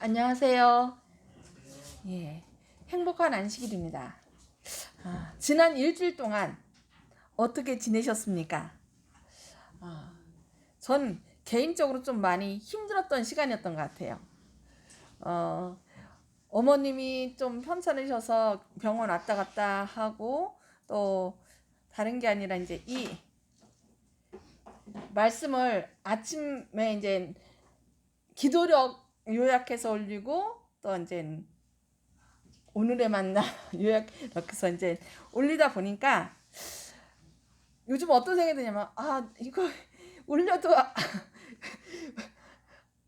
안녕하세요. 예, 행복한 안식일입니다. 지난 일주일 동안 어떻게 지내셨습니까? 전 개인적으로 좀 많이 힘들었던 시간이었던 것 같아요. 어머님이 좀 편찮으셔서 병원 왔다 갔다 하고 또 다른 게 아니라 이제 이 말씀을 아침에 이제 기도력 요약해서 올리고 또 이제 오늘의 만나 요약 이렇게 해서 이제 올리다 보니까 요즘 어떤 생각이 드냐면 이거 올려도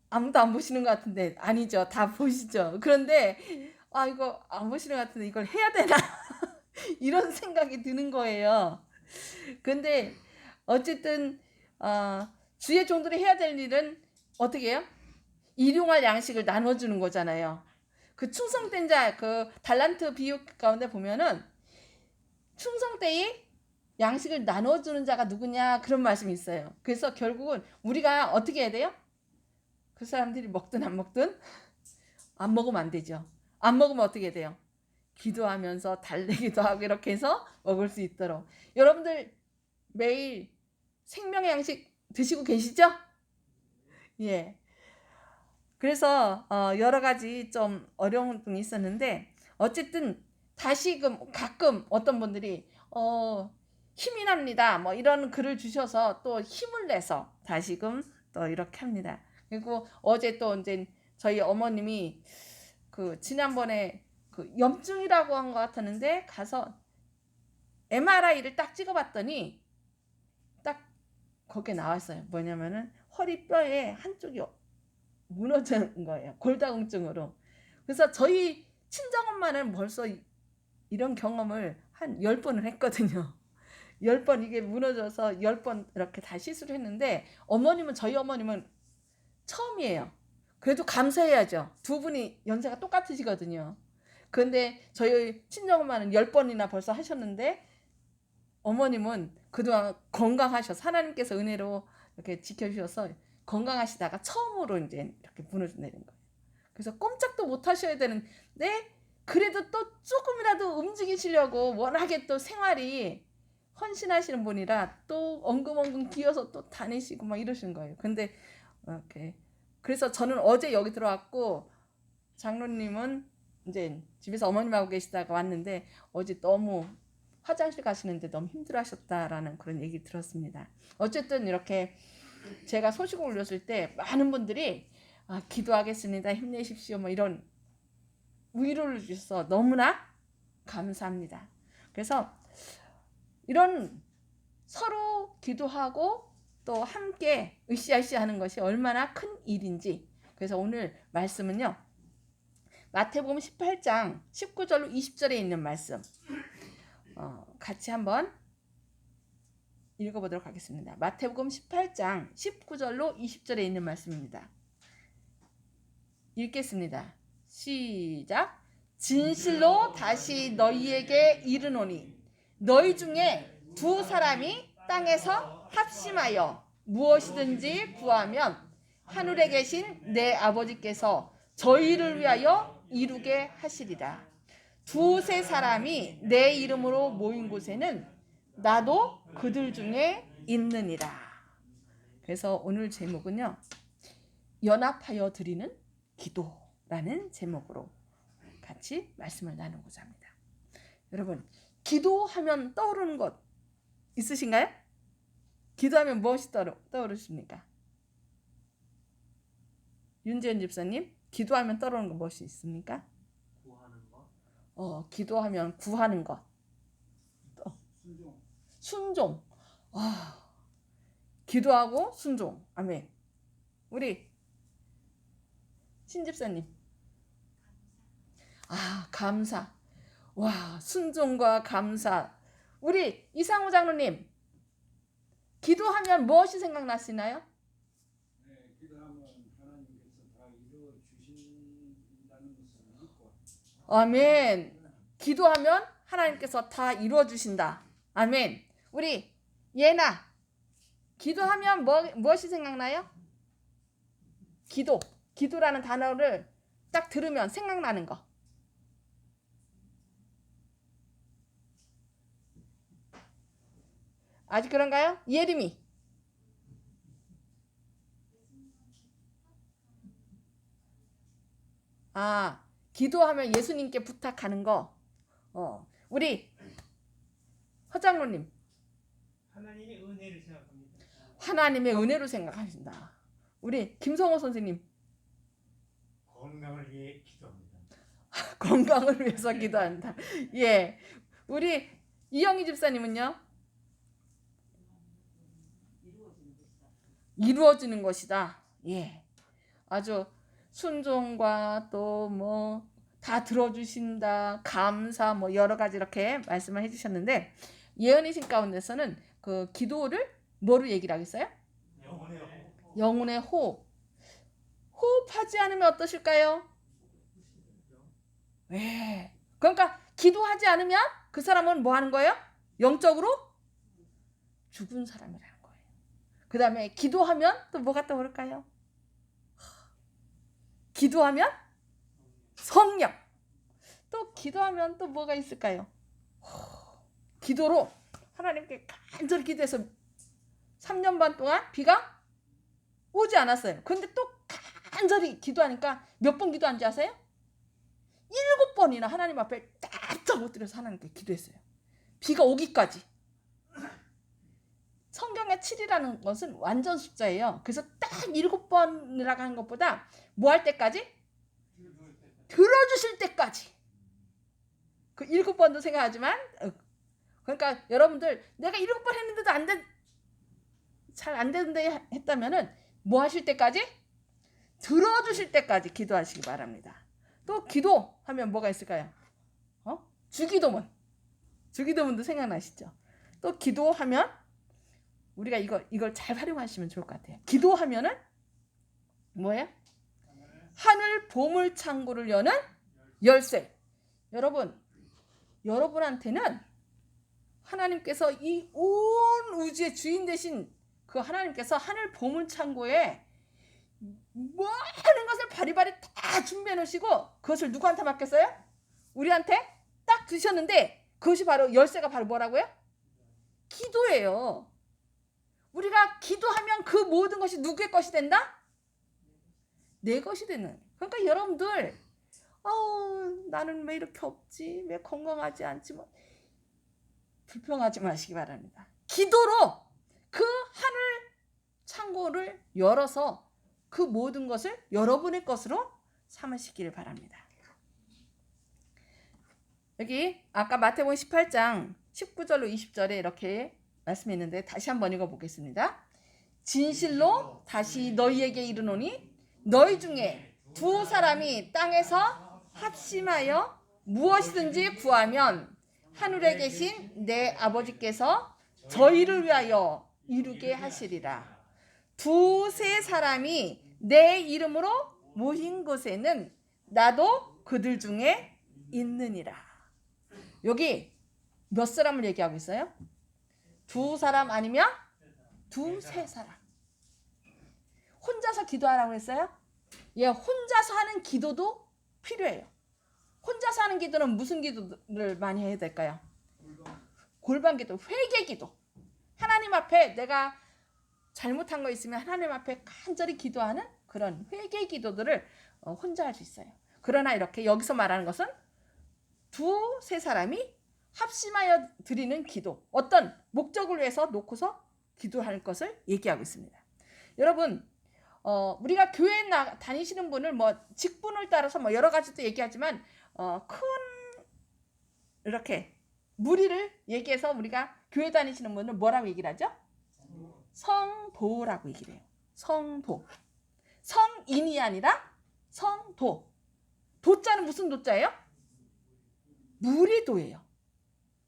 아무도 안 보시는 것 같은데 아니죠, 다 보시죠. 그런데 이거 안 보시는 것 같은데 이걸 해야 되나 이런 생각이 드는 거예요. 근데 어쨌든 주의 종들이 해야 될 일은 어떻게 해요? 일용할 양식을 나눠주는 거잖아요. 그 충성된 자, 그 달란트 비유 가운데 보면은 충성 때에 양식을 나눠주는 자가 누구냐 그런 말씀이 있어요. 그래서 결국은 우리가 어떻게 해야 돼요? 그 사람들이 먹든 안 먹든 안 먹으면 안 되죠. 안 먹으면 어떻게 해야 돼요? 기도하면서 달래기도 하고 이렇게 해서 먹을 수 있도록. 여러분들 매일 생명의 양식 드시고 계시죠? 예. 그래서 여러 가지 좀 어려운 부분이 있었는데 어쨌든 다시금 가끔 어떤 분들이 힘이 납니다 뭐 이런 글을 주셔서 또 힘을 내서 다시금 또 이렇게 합니다. 그리고 어제 또 이제 저희 어머님이 그 지난번에 그 염증이라고 한 것 같았는데 가서 MRI를 딱 찍어봤더니 딱 거기에 나왔어요. 뭐냐면은 허리뼈에 한쪽이 무너진 거예요. 골다공증으로. 그래서 저희 친정엄마는 벌써 이런 경험을 한 10번을 했거든요. 10번 이게 무너져서 10번 이렇게 다 시술을 했는데 저희 어머님은 처음이에요. 그래도 감사해야죠. 두 분이 연세가 똑같으시거든요. 그런데 저희 친정엄마는 10번이나 벌써 하셨는데 어머님은 그동안 건강하셔서 하나님께서 은혜로 이렇게 지켜주셔서 건강하시다가 처음으로 이제 이렇게 무너져내는 거예요. 그래서 꼼짝도 못 하셔야 되는데 그래도 또 조금이라도 움직이시려고 워낙에 또 생활이 헌신하시는 분이라 또 엉금엉금 기어서 또 다니시고 막 이러시는 거예요. 근데 이렇게 그래서 저는 어제 여기 들어왔고 장로님은 이제 집에서 어머님하고 계시다가 왔는데 어제 너무 화장실 가시는데 너무 힘들어하셨다라는 그런 얘기 들었습니다. 어쨌든 이렇게 제가 소식을 올렸을 때 많은 분들이 기도하겠습니다, 힘내십시오 뭐 이런 위로를 주셔서 너무나 감사합니다. 그래서 이런 서로 기도하고 또 함께 으쌰으쌰 하는 것이 얼마나 큰 일인지, 그래서 오늘 말씀은요 마태복음 18장 19절로 20절에 있는 말씀 같이 한번 읽어보도록 하겠습니다. 마태복음 18장 19절로 20절에 있는 말씀입니다. 읽겠습니다. 시작. 진실로 다시 너희에게 이르노니 너희 중에 두 사람이 땅에서 합심하여 무엇이든지 구하면 하늘에 계신 내 아버지께서 저희를 위하여 이루게 하시리라. 두세 사람이 내 이름으로 모인 곳에는 나도 그들 중에 있느니라. 그래서 오늘 제목은요 연합하여 드리는 기도라는 제목으로 같이 말씀을 나누고자 합니다. 여러분, 기도하면 떠오르는 것 있으신가요? 기도하면 무엇이 떠오르십니까? 윤재현 집사님, 기도하면 떠오르는 것 무엇이 있습니까? 구하는 것. 기도하면 구하는 것. 순종. 기도하고 순종. 아멘. 우리 신집사님. 감사. 와, 순종과 감사. 우리 이상우 장로님, 기도하면 무엇이 생각나시나요? 네, 기도하면 하나님께서 다 이루어 주신다는 것을 믿고. 아멘. 기도하면 하나님께서 다 이루어 주신다. 아멘. 우리 예나, 기도하면 무엇이 생각나요? 기도라는 단어를 딱 들으면 생각나는 거. 아직 그런가요? 예림이. 기도하면 예수님께 부탁하는 거. 우리 허장로님. 하나님의 은혜를 생각합니다. 하나님의 은혜로 생각하신다. 우리 김성호 선생님. 건강을 위해 기도합니다. 건강을 위해서 기도한다. 예. 우리 이영희 집사님은요? 이루어지는 것이다. 예. 아주 순종과 또 뭐 다 들어주신다, 감사 뭐 여러 가지 이렇게 말씀을 해주셨는데 예언의 신 가운데서는 그 기도를 뭐로 얘기를 하겠어요? 영혼의 호흡. 호흡하지 않으면 어떠실까요? 네. 그러니까 기도하지 않으면 그 사람은 뭐 하는 거예요? 영적으로 죽은 사람이라는 거예요. 그 다음에 기도하면 또 뭐가 떠오를까요? 기도하면 성령. 또 기도하면 또 뭐가 있을까요? 기도로 하나님께 간절히 기도해서 3년 반 동안 비가 오지 않았어요. 근데 또 간절히 기도하니까 몇 번 기도한지 아세요? 7번이나 하나님 앞에 딱 엎드려서 하나님께 기도했어요. 비가 오기까지. 성경의 7이라는 것은 완전 숫자예요. 그래서 딱 7번이라고 하는 것보다 뭐 할 때까지? 들어주실 때까지. 그 7번도 생각하지만 그러니까 여러분들 내가 7번 했는데도 잘 안 되는데 했다면은 뭐 하실 때까지? 들어주실 때까지 기도하시기 바랍니다. 또 기도하면 뭐가 있을까요? 주기도문. 주기도문도 생각나시죠? 또 기도하면 우리가 이걸 잘 활용하시면 좋을 것 같아요. 기도하면은 뭐예요? 하늘 보물 창고를 여는 열쇠. 여러분한테는 하나님께서 이 온 우주의 주인 되신 그 하나님께서 하늘 보물 창고에 많은 것을 바리바리 다 준비해 놓으시고 그것을 누구한테 맡겼어요? 우리한테 딱 주셨는데 그것이 바로 열쇠가 바로 뭐라고요? 기도예요. 우리가 기도하면 그 모든 것이 누구의 것이 된다? 내 것이 되는. 그러니까 여러분들 나는 왜 이렇게 없지? 왜 건강하지 않지? 뭐 불평하지 마시기 바랍니다. 기도로 그 하늘 창고를 열어서 그 모든 것을 여러분의 것으로 삼으시기를 바랍니다. 여기 아까 마태복음 18장 19절로 20절에 이렇게 말씀했는데 다시 한번 읽어보겠습니다. 진실로 다시 너희에게 이르노니 너희 중에 두 사람이 땅에서 합심하여 무엇이든지 구하면 하늘에 계신 내 아버지께서 저희를 위하여 이루게 하시리라. 두세 사람이 내 이름으로 모인 곳에는 나도 그들 중에 있느니라. 여기 몇 사람을 얘기하고 있어요? 두 사람 아니면 두세 사람. 혼자서 기도하라고 했어요? 예, 혼자서 하는 기도도 필요해요. 혼자서 하는 기도는 무슨 기도를 많이 해야 될까요? 골방 기도, 회개 기도. 하나님 앞에 내가 잘못한 거 있으면 하나님 앞에 간절히 기도하는 그런 회개 기도들을 혼자 할 수 있어요. 그러나 이렇게 여기서 말하는 것은 두세 사람이 합심하여 드리는 기도, 어떤 목적을 위해서 놓고서 기도할 것을 얘기하고 있습니다. 여러분, 우리가 교회 다니시는 분을 뭐 직분을 따라서 뭐 여러 가지도 얘기하지만 큰 이렇게 무리를 얘기해서 우리가 교회 다니시는 분을 뭐라고 얘기를 하죠? 성도라고 얘기를 해요. 성도. 성인이 아니라 성도. 도자는 무슨 도자예요? 무리도예요.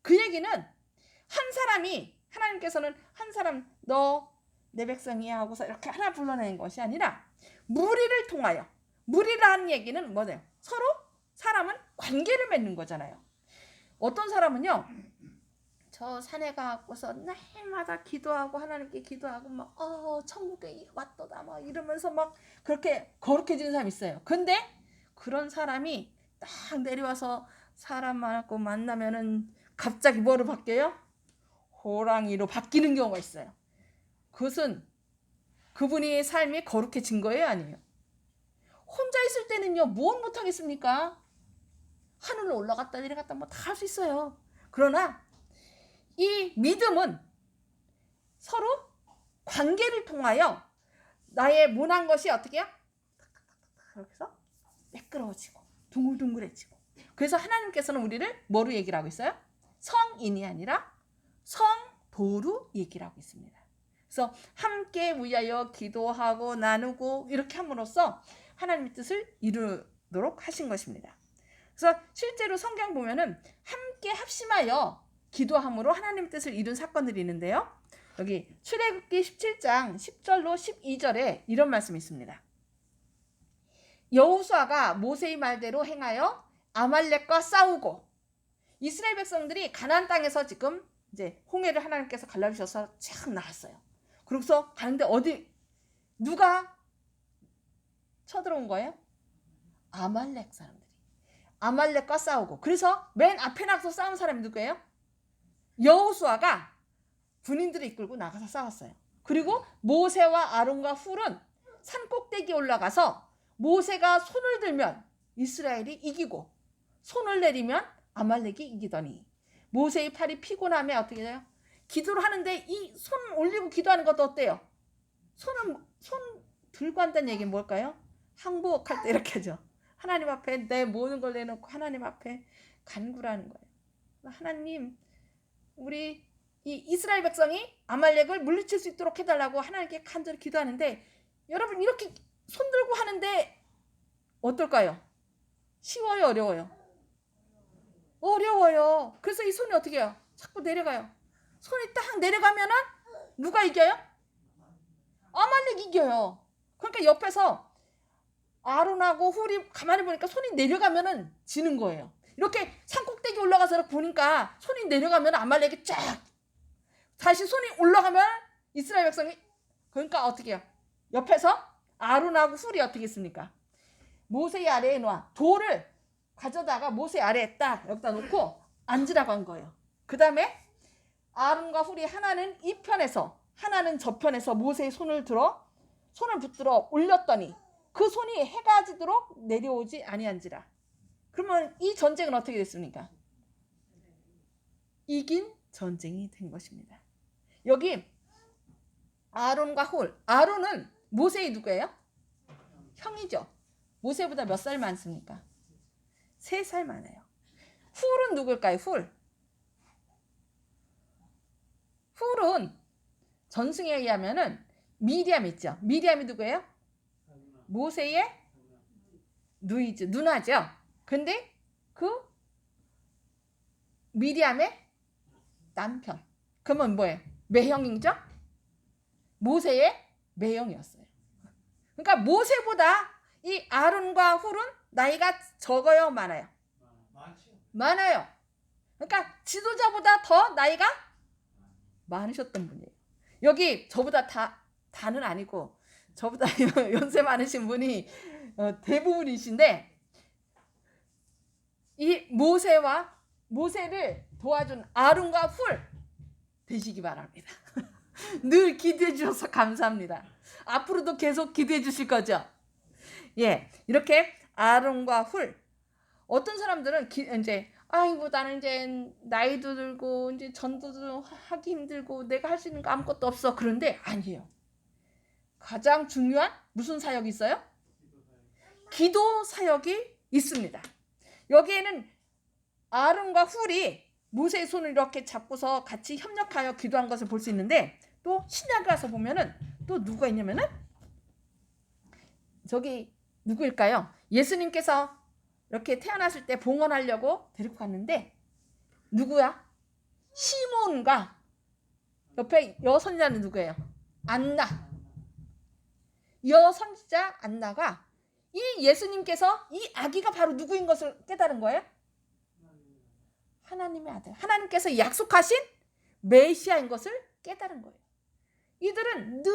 그 얘기는 한 사람이 하나님께서는 한 사람 너 내 백성이야 하고서 이렇게 하나 불러내는 것이 아니라 무리를 통하여, 무리라는 얘기는 뭐예요? 서로 사람은 관계를 맺는 거잖아요. 어떤 사람은요, 저 산에 가고서 날마다 기도하고 하나님께 기도하고 막 천국에 왔도다 막 이러면서 막 그렇게 거룩해지는 사람이 있어요. 근데 그런 사람이 딱 내려와서 사람하고 만나면은 갑자기 뭐로 바뀌어요? 호랑이로 바뀌는 경우가 있어요. 그것은 그분의 삶이 거룩해진 거예요, 아니에요? 혼자 있을 때는요, 무엇 못하겠습니까? 하늘로 올라갔다 내려갔다 뭐 다 할 수 있어요. 그러나 이 믿음은 서로 관계를 통하여 나의 모난 것이 어떻게 해요? 그렇게 해서 매끄러워지고 둥글둥글해지고. 그래서 하나님께서는 우리를 뭐로 얘기를 하고 있어요? 성인이 아니라 성도로 얘기를 하고 있습니다. 그래서 함께 위하여 기도하고 나누고 이렇게 함으로써 하나님의 뜻을 이루도록 하신 것입니다. 그래서 실제로 성경 보면은 함께 합심하여 기도함으로 하나님의 뜻을 이룬 사건들이 있는데요. 여기 출애굽기 17장 10절로 12절에 이런 말씀이 있습니다. 여호수아가 모세의 말대로 행하여 아말렉과 싸우고, 이스라엘 백성들이 가나안 땅에서 지금 이제 홍해를 하나님께서 갈라주셔서 쫙 나왔어요. 그러고서 가는데 어디 누가 쳐들어온 거예요? 아말렉 사람들이. 아말렉과 싸우고, 그래서 맨 앞에 나가서 싸운 사람이 누구예요? 여호수아가 군인들을 이끌고 나가서 싸웠어요. 그리고 모세와 아론과 훌은 산 꼭대기에 올라가서 모세가 손을 들면 이스라엘이 이기고 손을 내리면 아말렉이 이기더니, 모세의 팔이 피곤함에 어떻게 돼요? 기도를 하는데 이 손 올리고 기도하는 것도 어때요? 손 들고 한다는 얘기는 뭘까요? 항복할 때 이렇게 하죠. 하나님 앞에 내 모든 걸 내놓고 하나님 앞에 간구라는 거예요. 하나님, 우리 이 이스라엘 백성이 아말렉을 물리칠 수 있도록 해달라고 하나님께 간절히 기도하는데, 여러분 이렇게 손 들고 하는데 어떨까요? 쉬워요, 어려워요? 어려워요. 그래서 이 손이 어떻게 해요? 자꾸 내려가요. 손이 딱 내려가면은 누가 이겨요? 아말렉 이겨요. 그러니까 옆에서 아론하고 훌이 가만히 보니까 손이 내려가면은 지는 거예요. 이렇게 산꼭대기 올라가서 이렇게 보니까 손이 내려가면 아말렉이 쫙, 다시 손이 올라가면 이스라엘 백성이, 그러니까 어떻게 해요? 옆에서 아론하고 훌이 어떻게 했습니까? 모세 아래에 놓아 돌을 가져다가 모세 아래에 딱 여기다 놓고 앉으라고 한 거예요. 그 다음에 아론과 훌이 하나는 이 편에서 하나는 저 편에서 모세의 손을 붙들어 올렸더니 그 손이 해가 지도록 내려오지 아니한지라. 그러면 이 전쟁은 어떻게 됐습니까? 이긴 전쟁이 된 것입니다. 여기 아론과 훌, 아론은 모세의 누구예요? 형이죠. 모세보다 몇 살 많습니까? 3살 많아요. 훌은 누굴까요? 훌은 전승에 의하면은 미리암 있죠. 미리암이 누구예요? 모세의 누나죠. 근데 그 미리암의 남편. 그러면 뭐예요? 매형이죠? 모세의 매형이었어요. 그러니까 모세보다 이 아론과 훌은 나이가 적어요, 많아요? 많아요. 그러니까 지도자보다 더 나이가 많으셨던 분이에요. 여기 저보다 다는 아니고 저보다 연세 많으신 분이 대부분이신데, 이 모세를 도와준 아론과 훌 되시기 바랍니다. 늘 기도해 주셔서 감사합니다. 앞으로도 계속 기도해 주실 거죠? 예, 이렇게 아론과 훌. 어떤 사람들은 이제 아이고 나는 이제 나이도 들고 이제 전도도 하기 힘들고 내가 할 수 있는 거 아무것도 없어. 그런데 아니에요. 가장 중요한 무슨 사역이 있어요? 기도 사역이 있습니다. 여기에는 아론과 훌이 모세의 손을 이렇게 잡고서 같이 협력하여 기도한 것을 볼 수 있는데, 또 신약에 가서 보면은 또 누가 있냐면은 저기 누구일까요? 예수님께서 이렇게 태어났을 때 봉헌하려고 데리고 갔는데 누구야? 시몬과 옆에 여선지자는 누구예요? 안나. 여선지자 안나가 이 예수님께서 이 아기가 바로 누구인 것을 깨달은 거예요? 하나님의 아들. 하나님께서 약속하신 메시아인 것을 깨달은 거예요. 이들은 늘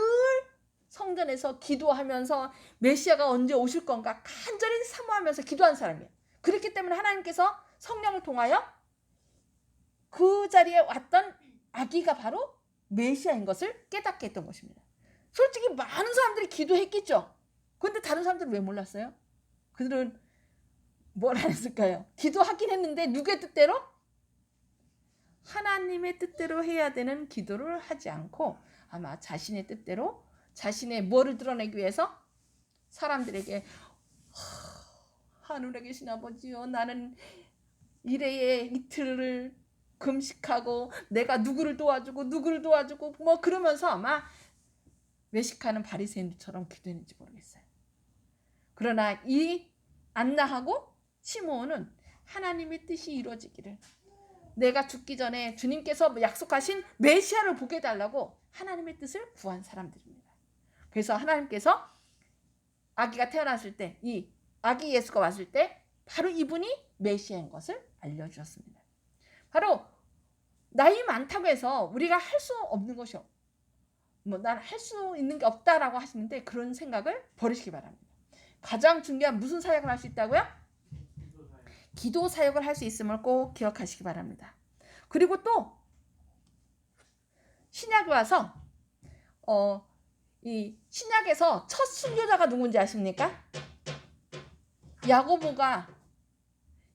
성전에서 기도하면서 메시아가 언제 오실 건가 간절히 사모하면서 기도한 사람이에요. 그렇기 때문에 하나님께서 성령을 통하여 그 자리에 왔던 아기가 바로 메시아인 것을 깨닫게 했던 것입니다. 솔직히 많은 사람들이 기도했겠죠. 그런데 다른 사람들은 왜 몰랐어요? 그들은 뭘 안 했을까요? 기도하긴 했는데 누구의 뜻대로? 하나님의 뜻대로 해야 되는 기도를 하지 않고 아마 자신의 뜻대로 자신의 뭐를 드러내기 위해서 사람들에게 하늘에 계신 아버지요, 나는 이래에 이틀을 금식하고 내가 누구를 도와주고 뭐 그러면서 아마 외식하는 바리새인들처럼 기도했는지 모르겠어요. 그러나 이 안나하고 시므온은 하나님의 뜻이 이루어지기를, 내가 죽기 전에 주님께서 약속하신 메시아를 보게 해달라고 하나님의 뜻을 구한 사람들입니다. 그래서 하나님께서 아기가 태어났을 때, 이 아기 예수가 왔을 때 바로 이분이 메시아인 것을 알려주셨습니다. 바로 나이 많다고 해서 우리가 할 수 없는 것이 난 할 수 있는 게 없다라고 하시는데 그런 생각을 버리시기 바랍니다. 가장 중요한 무슨 사역을 할 수 있다고요? 기도 사역을 할 수 있음을 꼭 기억하시기 바랍니다. 그리고 또 신약에 와서 이 신약에서 첫 순교자가 누군지 아십니까? 야고보가,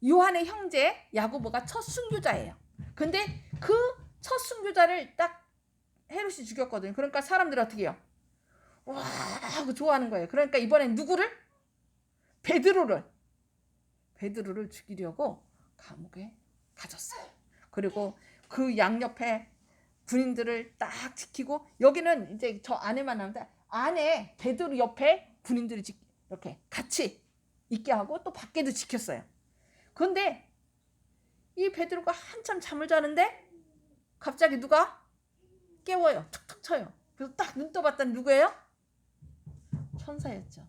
요한의 형제 야고보가 첫 순교자예요. 근데 그 첫 순교자를 딱 헤롯이 죽였거든요. 그러니까 사람들이 어떻게 해요? 와 하고 좋아하는 거예요. 그러니까 이번엔 누구를? 베드로를 죽이려고 감옥에 가졌어요. 그리고 그 양옆에 군인들을 딱 지키고, 여기는 이제 저 안에만 나오는데 안에 베드로 옆에 군인들이 이렇게 같이 있게 하고 또 밖에도 지켰어요. 그런데 이 베드로가 한참 잠을 자는데 갑자기 누가 깨워요. 툭툭 쳐요. 그래서 딱 눈 떠봤더니 누구예요? 천사였죠.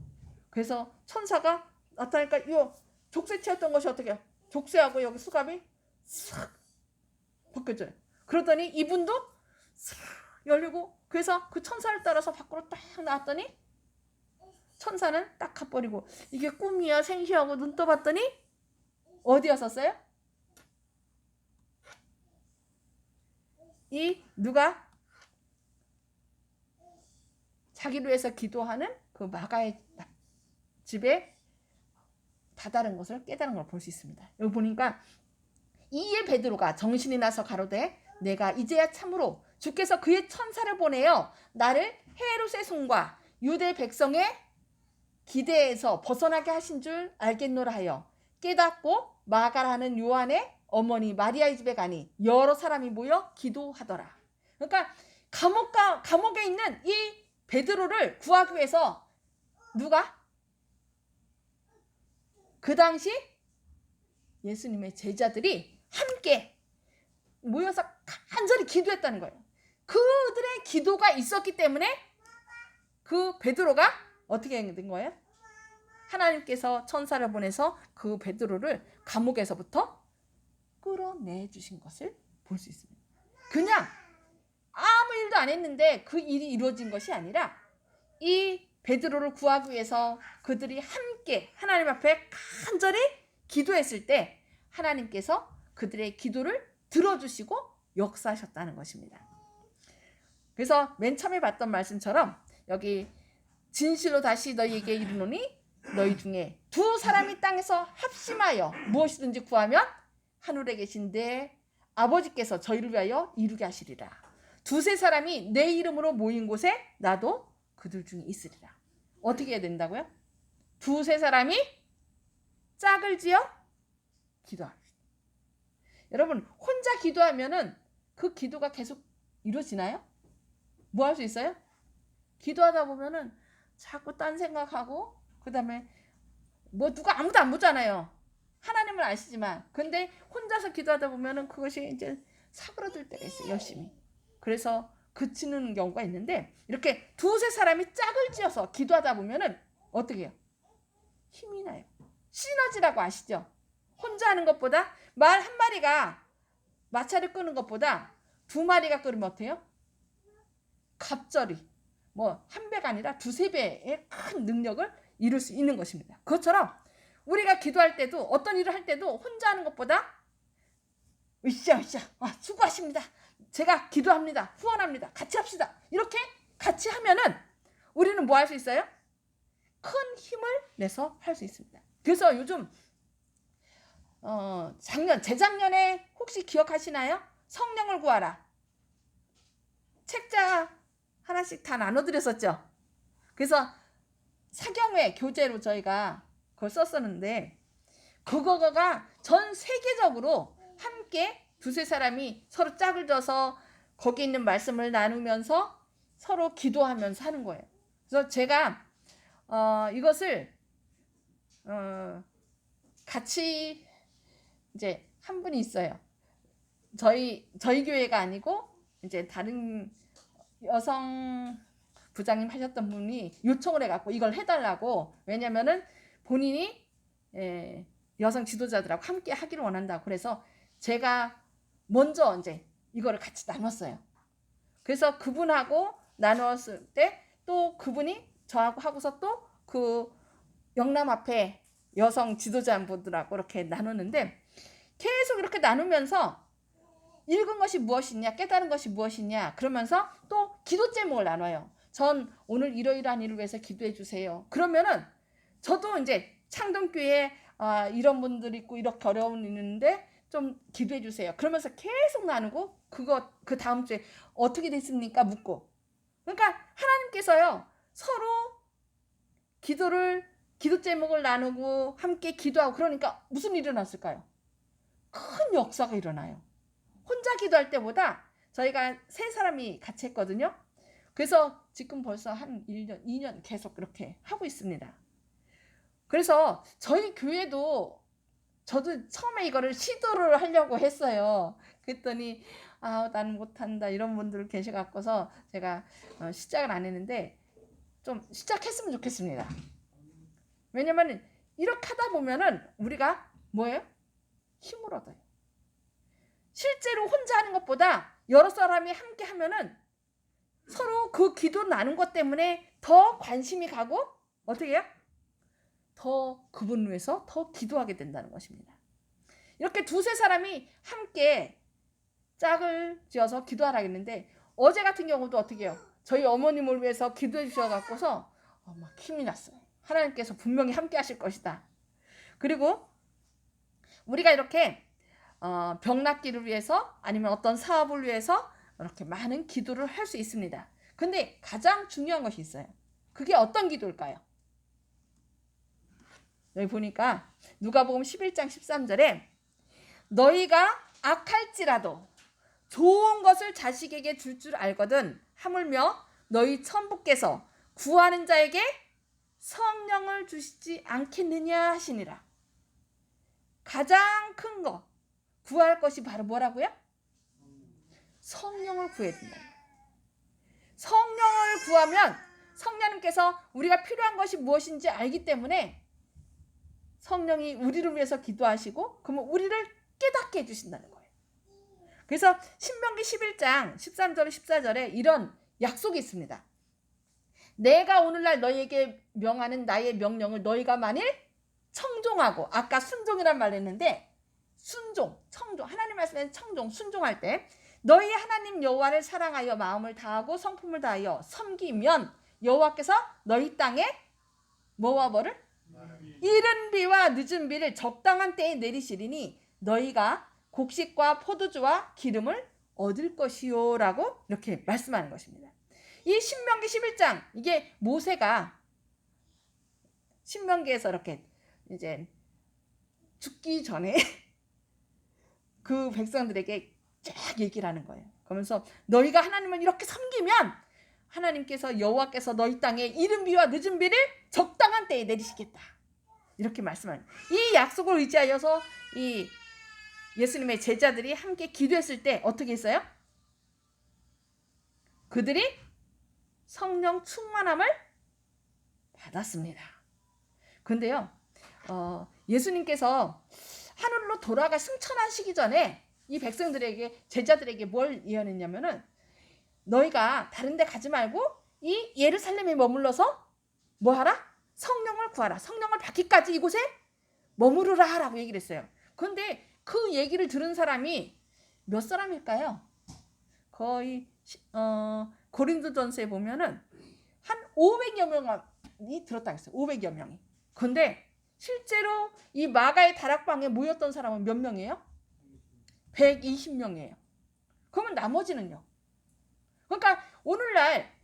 그래서 천사가 나타나니까 이 족쇄치였던 것이 어떻게 해요? 족쇄하고 여기 수갑이 싹 벗겨져요. 그러더니 이분도 싹 열리고, 그래서 그 천사를 따라서 밖으로 딱 나왔더니 천사는 딱 가버리고, 이게 꿈이야 생시하고 눈 떠봤더니 어디 왔었어요? 이 누가 자기를 위해서 기도하는 그 마가의 집에 다다른 것을 깨달은 걸 볼 수 있습니다. 여기 보니까 이에 베드로가 정신이 나서 가로되 내가 이제야 참으로 주께서 그의 천사를 보내어 나를 헤롯의 손과 유대 백성의 기대에서 벗어나게 하신 줄 알겠노라 하여 깨닫고 마가라는 요한의 어머니 마리아의 집에 가니 여러 사람이 모여 기도하더라. 그러니까 감옥에 있는 이 베드로를 구하기 위해서 누가? 그 당시 예수님의 제자들이 함께 모여서 간절히 기도했다는 거예요. 그들의 기도가 있었기 때문에 그 베드로가 어떻게 된 거예요? 하나님께서 천사를 보내서 그 베드로를 감옥에서부터 끌어내 주신 것을 볼 수 있습니다. 그냥 아무 일도 안 했는데 그 일이 이루어진 것이 아니라 이 베드로를 구하기 위해서 그들이 함께 하나님 앞에 간절히 기도했을 때 하나님께서 그들의 기도를 들어주시고 역사하셨다는 것입니다. 그래서 맨 처음에 봤던 말씀처럼 여기 진실로 다시 너희에게 이르노니 너희 중에 두 사람이 땅에서 합심하여 무엇이든지 구하면 하늘에 계신 내 아버지께서 저희를 위하여 이루게 하시리라. 두세 사람이 내 이름으로 모인 곳에 나도 그들 중에 있으리라. 어떻게 해야 된다고요? 두세 사람이 짝을 지어 기도합니다. 여러분 혼자 기도하면은 그 기도가 계속 이루어지나요? 뭐 할 수 있어요? 기도하다 보면은 자꾸 딴 생각하고, 그 다음에 뭐 누가 아무도 안 보잖아요. 하나님은 아시지만. 근데 혼자서 기도하다 보면은 그것이 이제 사그러들 때가 있어요. 열심히. 그래서 그치는 경우가 있는데, 이렇게 두세 사람이 짝을 지어서 기도하다 보면은 어떻게 해요? 힘이 나요. 시너지라고 아시죠? 혼자 하는 것보다, 말 한 마리가 마차를 끄는 것보다 두 마리가 끄면 어때요? 갑절이 뭐 한 배가 아니라 두세 배의 큰 능력을 이룰 수 있는 것입니다. 그것처럼 우리가 기도할 때도 어떤 일을 할 때도 혼자 하는 것보다 으쌰 수고하십니다. 제가 기도합니다. 후원합니다. 같이 합시다. 이렇게 같이 하면은 우리는 뭐 할 수 있어요? 큰 힘을 내서 할 수 있습니다. 그래서 요즘 재작년에 혹시 기억하시나요? 성령을 구하라. 책자 하나씩 다 나눠드렸었죠. 그래서 사경회 교재로 저희가 그걸 썼었는데 그거가 전 세계적으로 함께 두세 사람이 서로 짝을 져서 거기 있는 말씀을 나누면서 서로 기도하면서 하는 거예요. 그래서 제가 이것을 같이 이제 한 분이 있어요. 저희 교회가 아니고 이제 다른 여성 부장님 하셨던 분이 요청을 해갖고 이걸 해달라고. 왜냐면은 본인이 여성 지도자들하고 함께 하기를 원한다고. 그래서 제가 먼저 이제 이거를 같이 나눴어요. 그래서 그분하고 나눴을 때 또 그분이 저하고 하고서 또 그 영남 앞에 여성 지도자분들하고 이렇게 나누는데 계속 이렇게 나누면서 읽은 것이 무엇이냐, 깨달은 것이 무엇이냐, 그러면서 또 기도 제목을 나눠요. 전 오늘 이러이러한 일을 위해서 기도해 주세요. 그러면은 저도 이제 창동교회에 이런 분들이 있고 이렇게 어려운 일이 있는데 좀 기도해 주세요. 그러면서 계속 나누고 그 다음 주에 어떻게 됐습니까? 묻고. 그러니까 하나님께서요 서로 기도 제목을 나누고 함께 기도하고 그러니까 무슨 일이 일어났을까요? 큰 역사가 일어나요. 혼자 기도할 때보다 저희가 세 사람이 같이 했거든요. 그래서 지금 벌써 한 1년, 2년 계속 그렇게 하고 있습니다. 그래서 저희 교회도 저도 처음에 이거를 시도를 하려고 했어요. 그랬더니 나는 못한다 이런 분들 계셔갖고서 제가 시작을 안 했는데 좀 시작했으면 좋겠습니다. 왜냐면 이렇게 하다 보면은 우리가 뭐예요? 힘을 얻어요. 실제로 혼자 하는 것보다 여러 사람이 함께 하면은 서로 그 기도 나눈 것 때문에 더 관심이 가고 어떻게 해요? 더 그분을 위해서 더 기도하게 된다는 것입니다. 이렇게 두세 사람이 함께 짝을 지어서 기도하라 했는데 어제 같은 경우도 어떻게 해요? 저희 어머님을 위해서 기도해 주셔갖고서 막 힘이 났어요. 하나님께서 분명히 함께 하실 것이다. 그리고 우리가 이렇게 병 낫기를 위해서 아니면 어떤 사업을 위해서 이렇게 많은 기도를 할 수 있습니다. 근데 가장 중요한 것이 있어요. 그게 어떤 기도일까요? 여기 보니까 누가복음 11장 13절에 너희가 악할지라도 좋은 것을 자식에게 줄 줄 알거든 하물며 너희 천부께서 구하는 자에게 성령을 주시지 않겠느냐 하시니라. 가장 큰 거 구할 것이 바로 뭐라고요? 성령을 구해야 된다. 성령을 구하면 성령님께서 우리가 필요한 것이 무엇인지 알기 때문에 성령이 우리를 위해서 기도하시고 그러면 우리를 깨닫게 해주신다는 거예요. 그래서 신명기 11장 13절 14절에 이런 약속이 있습니다. 내가 오늘날 너희에게 명하는 나의 명령을 너희가 만일 청종하고 아까 순종이란 말을 했는데 청종 하나님 말씀에 순종할 때 너희 하나님 여호와를 사랑하여 마음을 다하고 성품을 다하여 섬기면 여호와께서 너희 땅에 뭐와 뭐를? 이른 비와 늦은 비를 적당한 때에 내리시리니 너희가 곡식과 포도주와 기름을 얻을 것이요 라고 이렇게 말씀하는 것입니다. 이 신명기 11장 이게 모세가 신명기에서 이렇게 이제 죽기 전에 그 백성들에게 쫙 얘기를 하는 거예요. 그러면서 너희가 하나님을 이렇게 섬기면 하나님께서 여호와께서 너희 땅에 이른 비와 늦은 비를 적당한 때에 내리시겠다. 이렇게 말씀하는 이 약속을 의지하여서 이 예수님의 제자들이 함께 기도했을 때 어떻게 했어요? 그들이 성령 충만함을 받았습니다. 근데요, 예수님께서 하늘로 돌아가 승천하시기 전에 이 백성들에게 제자들에게 뭘 예언했냐면은 너희가 다른 데 가지 말고 이 예루살렘에 머물러서 뭐 하라? 성령을 구하라. 성령을 받기까지 이곳에 머무르라 라고 얘기를 했어요. 그런데 그 얘기를 들은 사람이 몇 사람일까요? 거의 고린도전서에 보면은 한 500여 명이 들었다고 했어요. 500여 명이. 근데 실제로 이 마가의 다락방에 모였던 사람은 몇 명이에요? 120명이에요. 그러면 나머지는요? 그러니까 오늘날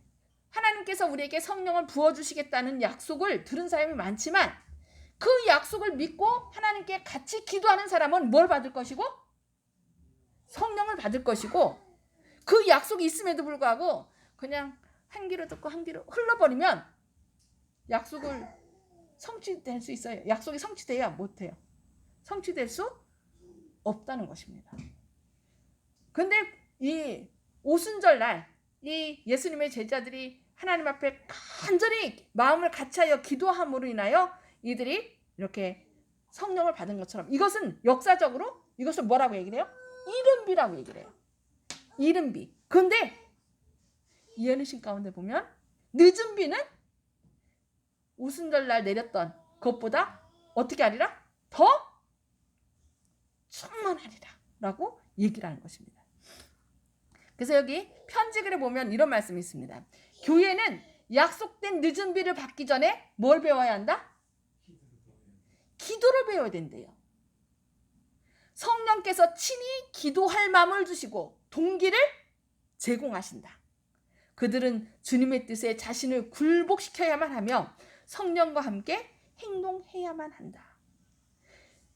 하나님께서 우리에게 성령을 부어주시겠다는 약속을 들은 사람이 많지만 그 약속을 믿고 하나님께 같이 기도하는 사람은 뭘 받을 것이고? 성령을 받을 것이고, 그 약속이 있음에도 불구하고 그냥 한 귀로 듣고 한 귀로 흘러버리면 약속을 성취될 수 있어요. 약속이 성취돼야 못해요. 성취될 수 없다는 것입니다. 근데 이 오순절 날 이 예수님의 제자들이 하나님 앞에 간절히 마음을 같이하여 기도함으로 인하여 이들이 이렇게 성령을 받은 것처럼, 이것은 역사적으로 이것을 뭐라고 얘기를 해요? 이른비라고 얘기를 해요. 이른비. 그런데 예언의 가운데 보면 늦은 비는 오순절 날 내렸던 것보다 어떻게 하리라? 더 충만하리라 라고 얘기를 하는 것입니다. 그래서 여기 편지글에 보면 이런 말씀이 있습니다. 교회는 약속된 늦은 비를 받기 전에 뭘 배워야 한다? 기도를 배워야 된대요. 성령께서 친히 기도할 마음을 주시고 동기를 제공하신다. 그들은 주님의 뜻에 자신을 굴복시켜야만 하며 성령과 함께 행동해야만 한다.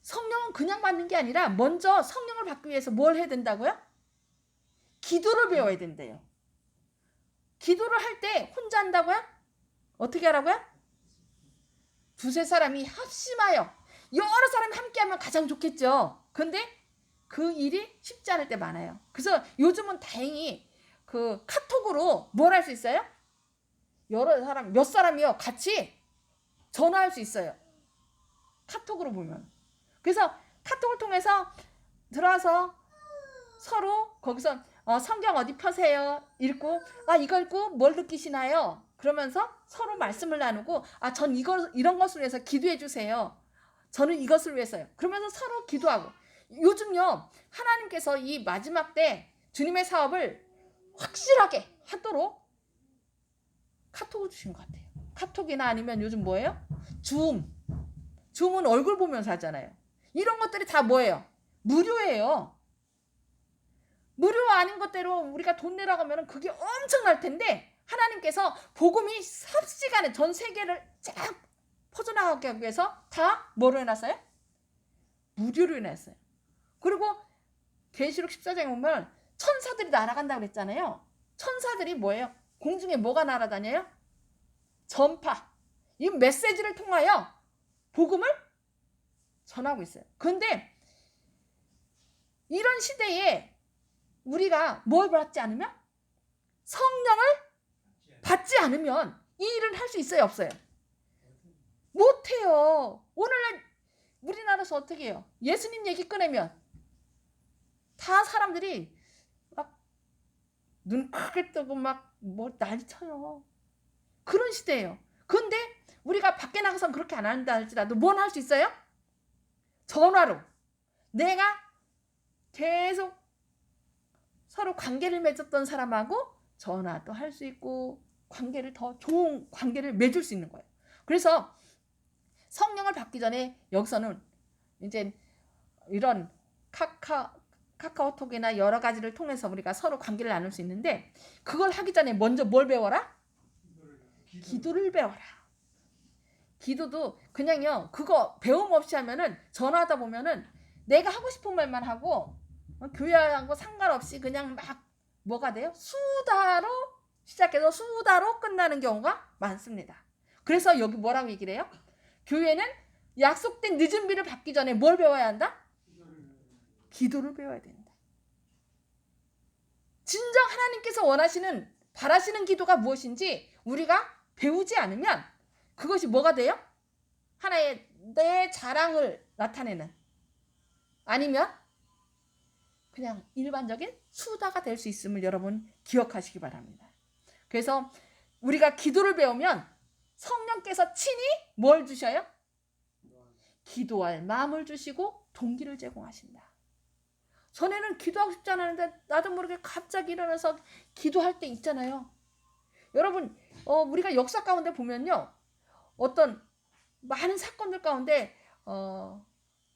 성령은 그냥 받는 게 아니라 먼저 성령을 받기 위해서 뭘 해야 된다고요? 기도를 배워야 된대요. 기도를 할 때 혼자 한다고요? 어떻게 하라고요? 두세 사람이 합심하여, 여러 사람이 함께하면 가장 좋겠죠. 근데 그 일이 쉽지 않을 때 많아요. 그래서 요즘은 다행히 그 카톡으로 뭘 할 수 있어요? 여러 사람, 몇 사람이요 같이 전화할 수 있어요. 카톡으로 보면. 그래서 카톡을 통해서 들어와서 서로 거기서 성경 어디 펴세요? 읽고, 이거 읽고 뭘 느끼시나요? 그러면서 서로 말씀을 나누고, 전 이런 것을 위해서 기도해 주세요. 저는 이것을 위해서요. 그러면서 서로 기도하고. 요즘요, 하나님께서 이 마지막 때 주님의 사업을 확실하게 하도록 카톡을 주신 것 같아요. 카톡이나 아니면 요즘 뭐예요? 줌은 얼굴 보면서 하잖아요. 이런 것들이 다 뭐예요? 무료예요. 무료 아닌 것대로 우리가 돈 내라고 하면 그게 엄청날 텐데, 하나님께서 복음이 삽시간에 전 세계를 쫙 퍼져나가게 하기 위해서 다 뭐로 해놨어요? 무료로 해놨어요. 그리고 계시록 14장에 보면 천사들이 날아간다고 그랬잖아요. 천사들이 뭐예요? 공중에 뭐가 날아다녀요? 전파. 이 메시지를 통하여 복음을 전하고 있어요. 그런데 이런 시대에 우리가 뭘 받지 않으면? 성령을 받지 않으면 이 일을 할 수 있어요, 없어요? 못해요. 오늘날 우리나라에서 어떻게 해요? 예수님 얘기 꺼내면 다 사람들이 막 눈 크게 뜨고 막 뭐 난리쳐요. 그런 시대예요. 근데 우리가 밖에 나가서는 그렇게 안 한다 할지라도 뭘 할 수 있어요? 전화로 내가 계속 서로 관계를 맺었던 사람하고 전화도 할 수 있고 관계를 더 좋은 관계를 맺을 수 있는 거예요. 그래서 성령을 받기 전에 여기서는 이제 이런 카카오톡이나 여러 가지를 통해서 우리가 서로 관계를 나눌 수 있는데, 그걸 하기 전에 먼저 뭘 배워라? 기도를 배워라. 기도도 그냥요, 그거 배움 없이 하면은 전화하다 보면은 내가 하고 싶은 말만 하고 교회하고 상관없이 그냥 막 뭐가 돼요? 수다로 시작해서 수다로 끝나는 경우가 많습니다. 그래서 여기 뭐라고 얘기를 해요? 교회는 약속된 늦은 비를 받기 전에 뭘 배워야 한다? 기도를 배워야 된다. 진정 하나님께서 원하시는, 바라시는 기도가 무엇인지 우리가 배우지 않으면 그것이 뭐가 돼요? 하나의 내 자랑을 나타내는, 아니면 그냥 일반적인 수다가 될 수 있음을 여러분 기억하시기 바랍니다. 그래서 우리가 기도를 배우면 성령께서 친히 뭘 주셔요? 기도할 마음을 주시고 동기를 제공하신다. 전에는 기도하고 싶지 않았는데 나도 모르게 갑자기 일어나서 기도할 때 있잖아요. 여러분 우리가 역사 가운데 보면요. 어떤 많은 사건들 가운데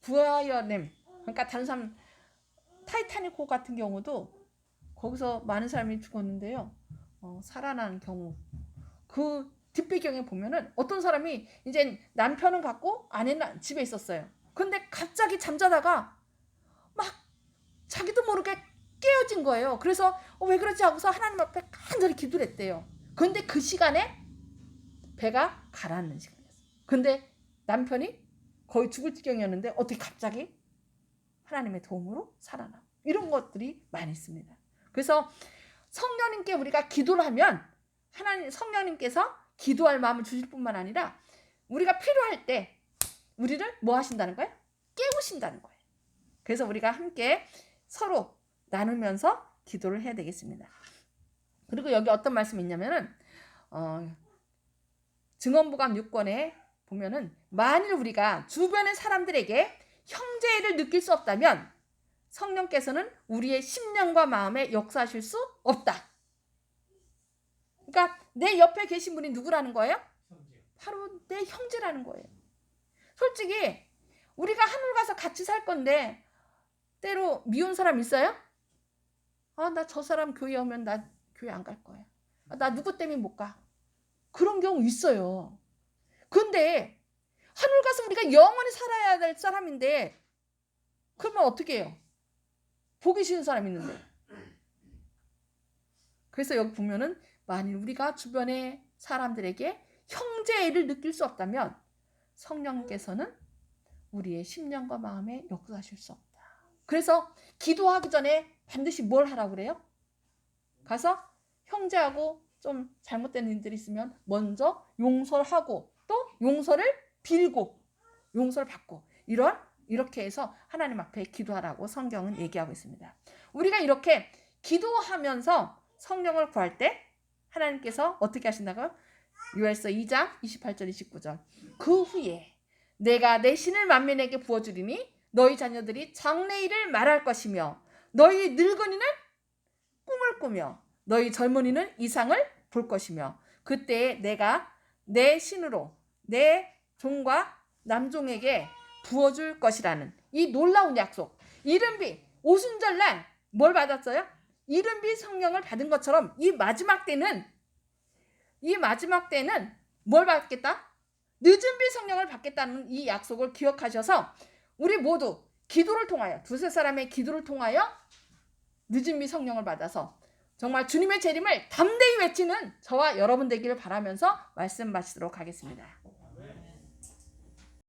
부하여냄 그러니까 다른 사람 타이타닉호 같은 경우도 거기서 많은 사람이 죽었는데요. 살아난 경우 그 뒷배경에 보면은 어떤 사람이 이제 남편은 갖고 아내는 집에 있었어요. 근데 갑자기 잠자다가 막 자기도 모르게 깨어진 거예요. 그래서 왜 그러지 하고서 하나님 앞에 간절히 기도를 했대요. 근데 그 시간에 배가 가라앉는 시간이었어요. 근데 남편이 거의 죽을 지경이었는데 어떻게 갑자기 하나님의 도움으로 살아나고 이런 것들이 많이 있습니다. 그래서 성령님께 우리가 기도를 하면 성령님께서 기도할 마음을 주실 뿐만 아니라 우리가 필요할 때 우리를 뭐 하신다는 거예요? 깨우신다는 거예요. 그래서 우리가 함께 서로 나누면서 기도를 해야 되겠습니다. 그리고 여기 어떤 말씀이 있냐면은 증언보감 6권에 보면은 만일 우리가 주변의 사람들에게 형제애를 느낄 수 없다면 성령께서는 우리의 심령과 마음에 역사하실 수 없다. 그러니까 내 옆에 계신 분이 누구라는 거예요? 형제. 바로 내 형제라는 거예요. 솔직히 우리가 하늘 가서 같이 살 건데 때로 미운 사람 있어요? 나 저 사람 교회 오면 나 교회 안 갈 거야. 나 누구 때문에 못 가. 그런 경우 있어요. 근데 하늘 가서 우리가 영원히 살아야 될 사람인데 그러면 어떻게 해요? 보기 싫은 사람 있는데. 그래서 여기 보면은 만일 우리가 주변의 사람들에게 형제애를 느낄 수 없다면 성령께서는 우리의 심령과 마음에 역사하실 수 없다. 그래서 기도하기 전에 반드시 뭘 하라고 그래요? 가서 형제하고 좀 잘못된 일들이 있으면 먼저 용서하고 또 용서를 빌고 용서를 받고 이렇게 해서 하나님 앞에 기도하라고 성경은 얘기하고 있습니다. 우리가 이렇게 기도하면서 성령을 구할 때 하나님께서 어떻게 하신다고요? 요엘서 2장 28절 29절 그 후에 내가 내 신을 만민에게 부어주리니 너희 자녀들이 장래일을 말할 것이며 너희 늙은이는 꿈을 꾸며 너희 젊은이는 이상을 볼 것이며 그때 내가 내 신으로 내 종과 남종에게 부어줄 것이라는 이 놀라운 약속. 이른비 오순절날 뭘 받았어요? 이른비 성령을 받은 것처럼 이 마지막 때는 뭘 받겠다? 늦은비 성령을 받겠다는 이 약속을 기억하셔서 우리 모두 기도를 통하여 두세 사람의 기도를 통하여 늦은비 성령을 받아서 정말 주님의 재림을 담대히 외치는 저와 여러분 되기를 바라면서 말씀 마치도록 하겠습니다.